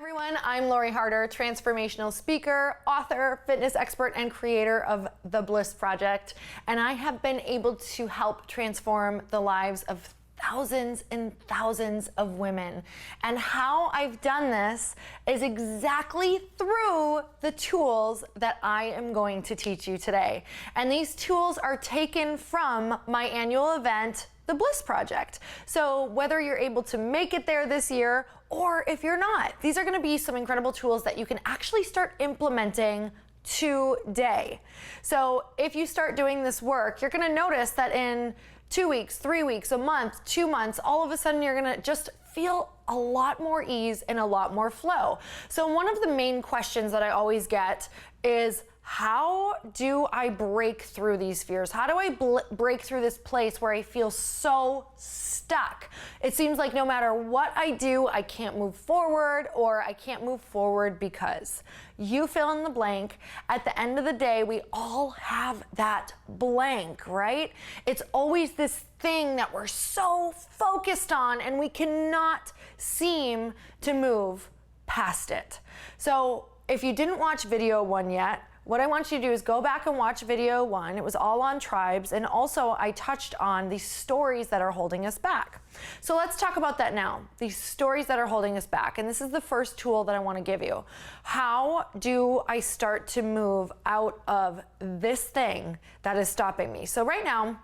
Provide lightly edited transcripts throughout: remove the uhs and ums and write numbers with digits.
Everyone, I'm Lori Harder, transformational speaker, author, fitness expert, and creator of The Bliss Project. And I have been able to help transform the lives of thousands and thousands of women. And how I've done this is exactly through the tools that I am going to teach you today. And these tools are taken from my annual event, The Bliss Project. So whether you're able to make it there this year or if you're not, these are going to be some incredible tools that you can actually start implementing today. So if you start doing this work, you're going to notice that in 2 weeks, 3 weeks, a month, 2 months, all of a sudden you're going to just feel a lot more ease and a lot more flow. So one of the main questions that I always get is, how do I break through these fears? How do I break through this place where I feel so stuck? It seems like no matter what I do, I can't move forward, or I can't move forward because. You fill in the blank. At the end of the day, we all have that blank, right? It's always this thing that we're so focused on and we cannot seem to move past it. So if you didn't watch video 1 yet, what I want you to do is go back and watch video 1. It was all on tribes, and also I touched on these stories that are holding us back. So let's talk about that now, these stories that are holding us back. And this is the first tool that I want to give you. How do I start to move out of this thing that is stopping me? So right now,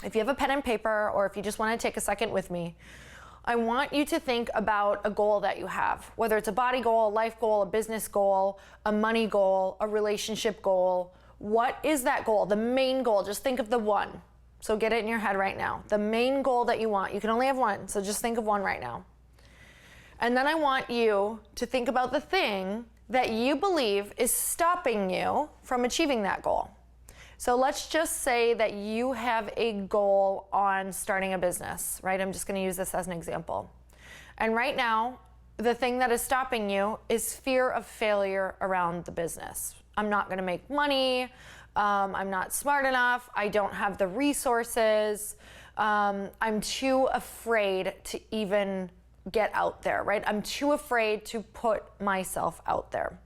if you have a pen and paper, or if you just want to take a second with me, I want you to think about a goal that you have, whether it's a body goal, a life goal, a business goal, a money goal, a relationship goal. What is that goal? The main goal. Just think of the one. So get it in your head right now. The main goal that you want. You can only have one, so just think of one right now. And then I want you to think about the thing that you believe is stopping you from achieving that goal. So let's just say that you have a goal on starting a business, right? I'm just going to use this as an example. And right now, the thing that is stopping you is fear of failure around the business. I'm not going to make money. I'm not smart enough. I don't have the resources. I'm too afraid to even get out there, right? I'm too afraid to put myself out there.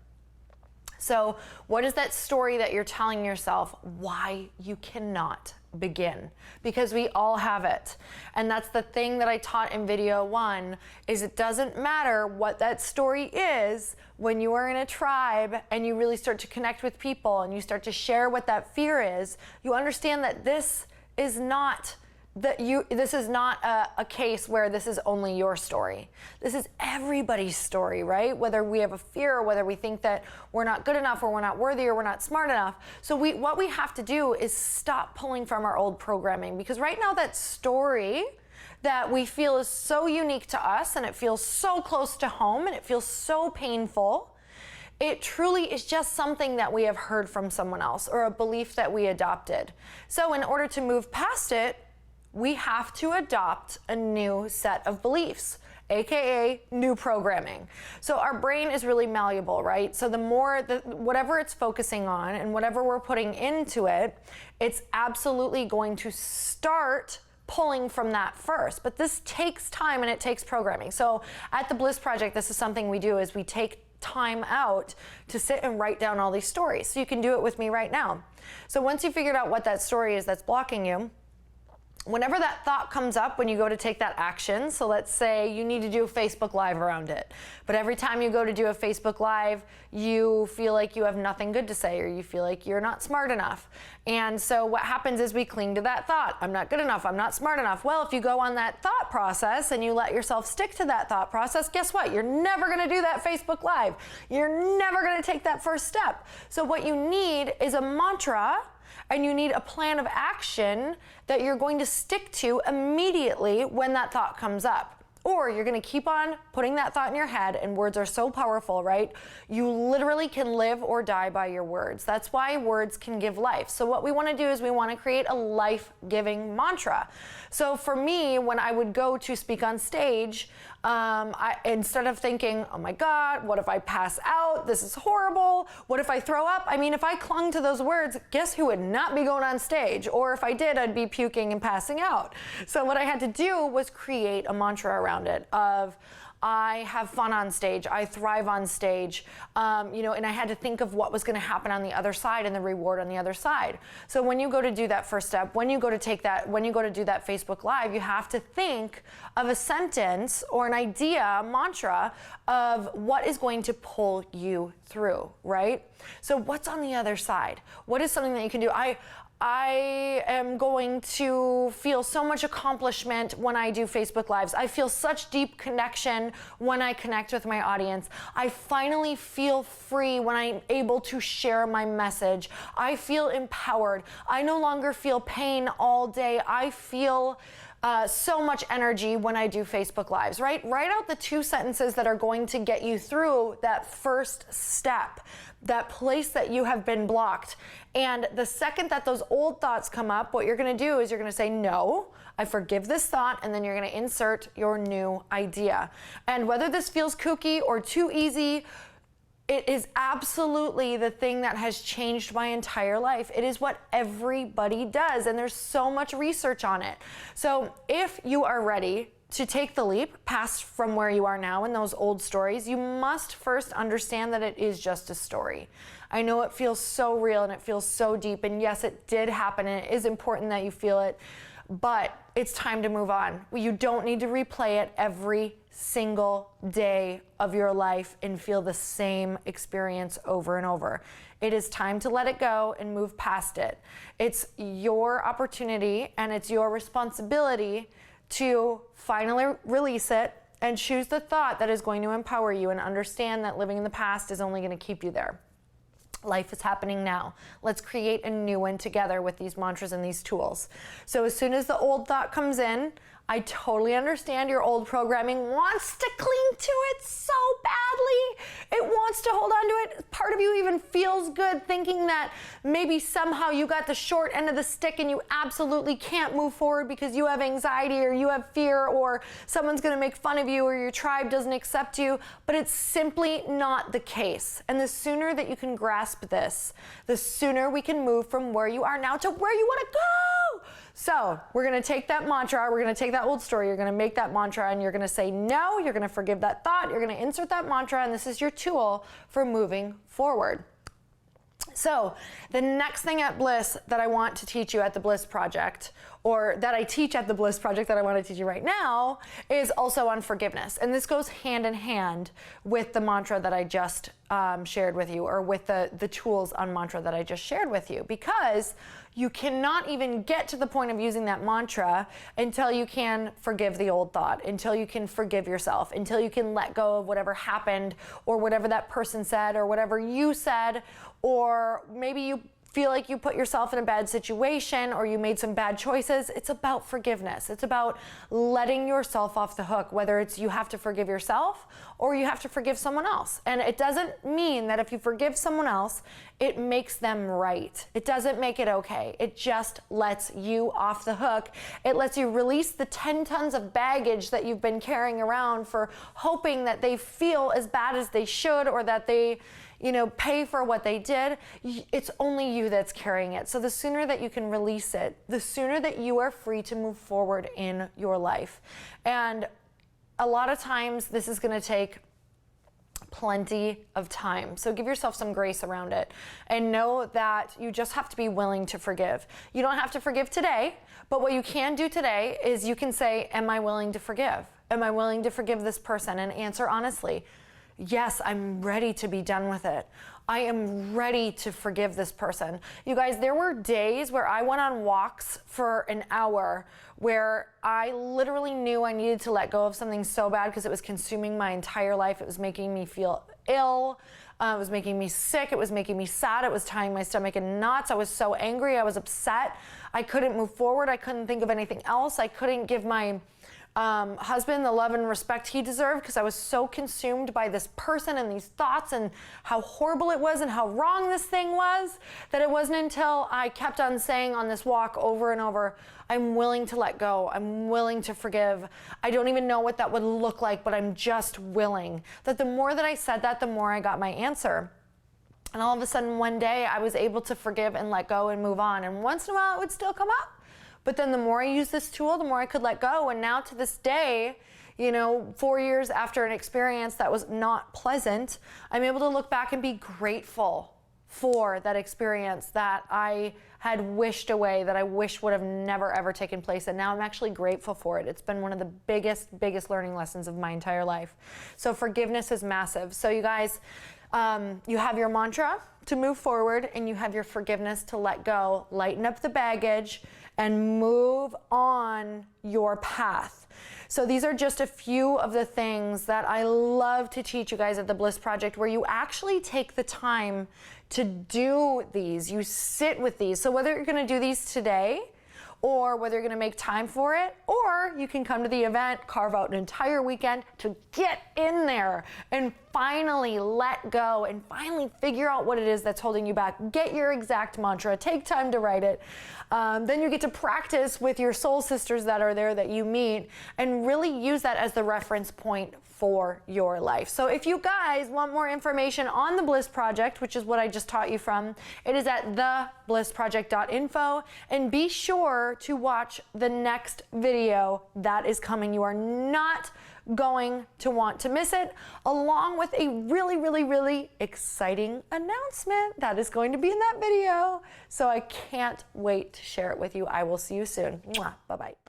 So what is that story that you're telling yourself why you cannot begin? Because we all have it. And that's the thing that I taught in video 1, is it doesn't matter what that story is. When you are in a tribe and you really start to connect with people and you start to share what that fear is, you understand that this is not a case where this is only your story. This is everybody's story, right? Whether we have a fear, or whether we think that we're not good enough, or we're not worthy, or we're not smart enough. So what we have to do is stop pulling from our old programming, because right now that story that we feel is so unique to us, and it feels so close to home, and it feels so painful, it truly is just something that we have heard from someone else, or a belief that we adopted. So in order to move past it, we have to adopt a new set of beliefs, AKA new programming. So our brain is really malleable, right? So the more, whatever it's focusing on and whatever we're putting into it, it's absolutely going to start pulling from that first. But this takes time and it takes programming. So at the Bliss Project, this is something we do, is we take time out to sit and write down all these stories. So you can do it with me right now. So once you figured out what that story is that's blocking you, whenever that thought comes up when you go to take that action, so let's say you need to do a Facebook Live around it, but every time you go to do a Facebook Live, you feel like you have nothing good to say, or you feel like you're not smart enough. And so what happens is we cling to that thought. I'm not good enough. I'm not smart enough. Well, if you go on that thought process and you let yourself stick to that thought process, guess what? You're never going to do that Facebook Live. You're never going to take that first step. So what you need is a mantra, and you need a plan of action that you're going to stick to immediately when that thought comes up. Or you're going to keep on putting that thought in your head, and words are so powerful, right? You literally can live or die by your words. That's why words can give life. So what we want to do is we want to create a life-giving mantra. So for me, when I would go to speak on stage, instead of thinking, oh my God, what if I pass out? This is horrible. What if I throw up? I mean, if I clung to those words, guess who would not be going on stage? Or if I did, I'd be puking and passing out. So what I had to do was create a mantra around it of, I have fun on stage. I thrive on stage. And I had to think of what was going to happen on the other side and the reward on the other side. So when you go to do that first step, when you go to do that Facebook Live, you have to think of a sentence or an idea, a mantra of what is going to pull you through, right? So what's on the other side? What is something that you can do? I am going to feel so much accomplishment when I do Facebook Lives. I feel such deep connection when I connect with my audience. I finally feel free when I'm able to share my message. I feel empowered. I no longer feel pain all day. I feel so much energy when I do Facebook Lives, right? Write out the 2 sentences that are going to get you through that first step, that place that you have been blocked. And the second that those old thoughts come up, what you're going to do is you're going to say, no, I forgive this thought, and then you're going to insert your new idea. And whether this feels kooky or too easy, it is absolutely the thing that has changed my entire life. It is what everybody does, and there's so much research on it. So if you are ready to take the leap past from where you are now in those old stories, you must first understand that it is just a story. I know it feels so real and it feels so deep, and yes, it did happen, and it is important that you feel it, but it's time to move on. You don't need to replay it every single day of your life and feel the same experience over and over. It is time to let it go and move past it. It's your opportunity and it's your responsibility to finally release it and choose the thought that is going to empower you, and understand that living in the past is only going to keep you there. Life is happening now. Let's create a new one together with these mantras and these tools. So as soon as the old thought comes in, I totally understand your old programming wants to cling to it so badly. It wants to hold on to it. Part of you even feels good thinking that maybe somehow you got the short end of the stick and you absolutely can't move forward because you have anxiety or you have fear or someone's going to make fun of you or your tribe doesn't accept you. But it's simply not the case. And the sooner that you can grasp this, the sooner we can move from where you are now to where you want to go. So we're going to take that mantra, we're going to take that old story, you're going to make that mantra, and you're going to say no, you're going to forgive that thought, you're going to insert that mantra, and this is your tool for moving forward. So the next thing at Bliss that I want to teach you at the Bliss Project, or that I teach at the Bliss Project that I want to teach you right now, is also on forgiveness. And this goes hand in hand with the mantra that I just shared with you, or with the tools on mantra that I just shared with you, because you cannot even get to the point of using that mantra until you can forgive the old thought, until you can forgive yourself, until you can let go of whatever happened or whatever that person said or whatever you said, or maybe you feel like you put yourself in a bad situation or you made some bad choices. It's about forgiveness. It's about letting yourself off the hook, whether it's you have to forgive yourself or you have to forgive someone else. And it doesn't mean that if you forgive someone else, it makes them right. It doesn't make it okay. It just lets you off the hook. It lets you release the 10 tons of baggage that you've been carrying around for hoping that they feel as bad as they should, or that they pay for what they did. It's only you that's carrying it. So the sooner that you can release it, the sooner that you are free to move forward in your life. And a lot of times this is going to take plenty of time. So give yourself some grace around it and know that you just have to be willing to forgive. You don't have to forgive today, but what you can do today is you can say, am I willing to forgive? Am I willing to forgive this person? And answer honestly, yes, I'm ready to be done with it. I am ready to forgive this person. You guys, there were days where I went on walks for an hour where I literally knew I needed to let go of something so bad because it was consuming my entire life. It was making me feel ill. It was making me sick. It was making me sad. It was tying my stomach in knots. I was so angry. I was upset. I couldn't move forward. I couldn't think of anything else. I couldn't give my husband the love and respect he deserved because I was so consumed by this person and these thoughts and how horrible it was and how wrong this thing was, that it wasn't until I kept on saying on this walk over and over, I'm willing to let go. I'm willing to forgive. I don't even know what that would look like, but I'm just willing. That the more that I said that, the more I got my answer. And all of a sudden one day I was able to forgive and let go and move on. And once in a while it would still come up. But then the more I used this tool, the more I could let go. And now to this day, you know, 4 years after an experience that was not pleasant, I'm able to look back and be grateful for that experience that I had wished away, that I wish would have never ever taken place. And now I'm actually grateful for it. It's been one of the biggest learning lessons of my entire life. So forgiveness is massive. So you guys, you have your mantra to move forward, and you have your forgiveness to let go, lighten up the baggage, and move on your path. So these are just a few of the things that I love to teach you guys at the Bliss Project, where you actually take the time to do these. You sit with these. So whether you're going to do these today, or whether you're going to make time for it, or you can come to the event, carve out an entire weekend to get in there and finally let go and finally figure out what it is that's holding you back. Get your exact mantra, take time to write it. Then you get to practice with your soul sisters that are there that you meet, and really use that as the reference point for your life. So if you guys want more information on the Bliss Project, which is what I just taught you from, it is at theblissproject.info, and be sure to watch the next video that is coming. You are not going to want to miss it, along with a really exciting announcement that is going to be in that video. So I can't wait to share it with you. I will see you soon. Mwah. Bye-bye.